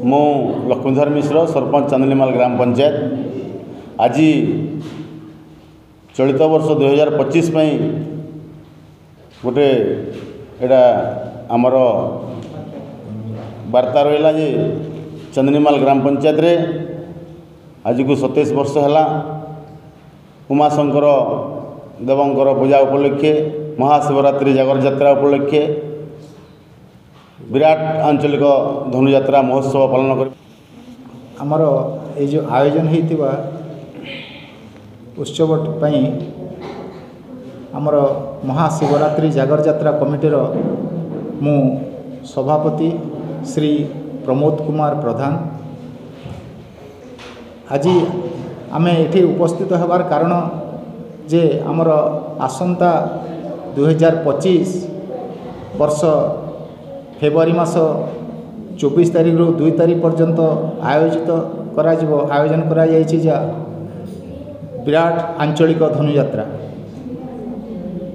मु लक्ष्मीधर मिश्र सरपंच चांदलीमाल ग्राम पंचायत आज चलित वर्ष 2025 गोटे एटा आमर वार्ता रहा जे चांदलीमाल ग्राम पंचायत रे आज को 27 वर्ष है उमाशंकर देवंकर पूजा उपलक्षे महाशिवरात्रि जागर यात्रा उपलक्षे विराट आंचलिक धनुयात्रा महोत्सव पालन कर आमर ये जो आयोजन होइतिबा उत्सव पई आमर महाशिवरात्रि जागर यात्रा कमिटीर मु सभापति श्री प्रमोद कुमार प्रधान आज आमे एठी उपस्थित होबार कारण जे आमर आसंता 2025 वर्ष फेब्रुआरी मास 24 तारीख रु 2 तारीख पर्यंत आयोजन करा जायछि जा विराट आंचलिक धनुयात्रा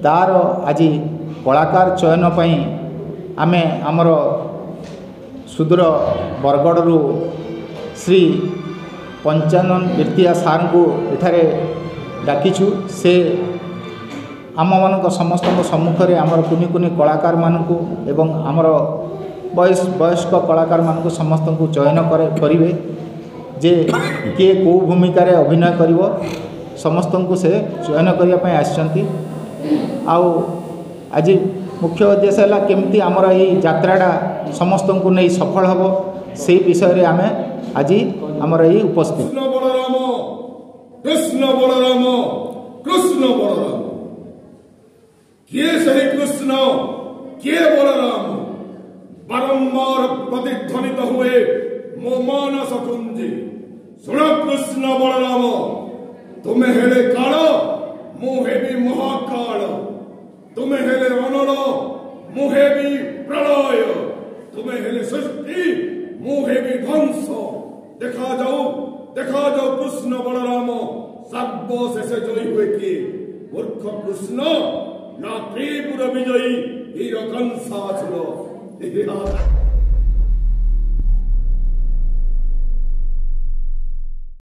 तार आज कलाकार चयन पई आमे आमर सुदूर बरगड़ रु श्री पंचानन कीर्तिया सार को एठारे डाकिछु से आम मान समस्त सम्मुख में आमर कुनि कुनि कलाकार मानू एवं आमर वयस्क कलाकार मानू समस्त को चयन करेंगे जे किए कौ भूमिका रे अभिनय करिवो समस्त को से चयन करने आसचंती आउ आज मुख्य उद्देश्य है केमती आमर ये यात्राटा समस्त को नहीं सफल हम से विषय रे आमे आज आमर ये उपस्थित कृष्ण बलराम कृष्ण बलराम किए सही कृष्ण किए बलराम बारंबार प्रतिध्वनित हुए मो मानस कुंजी सुन कृष्ण बलराम तुम्हें हेले काल मुहे भी महाकाल तुम्हें हेले अनल मुहे भी प्रलय तुम्हें हेले सृष्टि मुहे भी ध्वंस देखा जाओ कृष्ण बलराम सर्वशेष जयी हुए कि मूर्ख कृष्ण ना त्रिपुर विजयी हीर कंसासुर।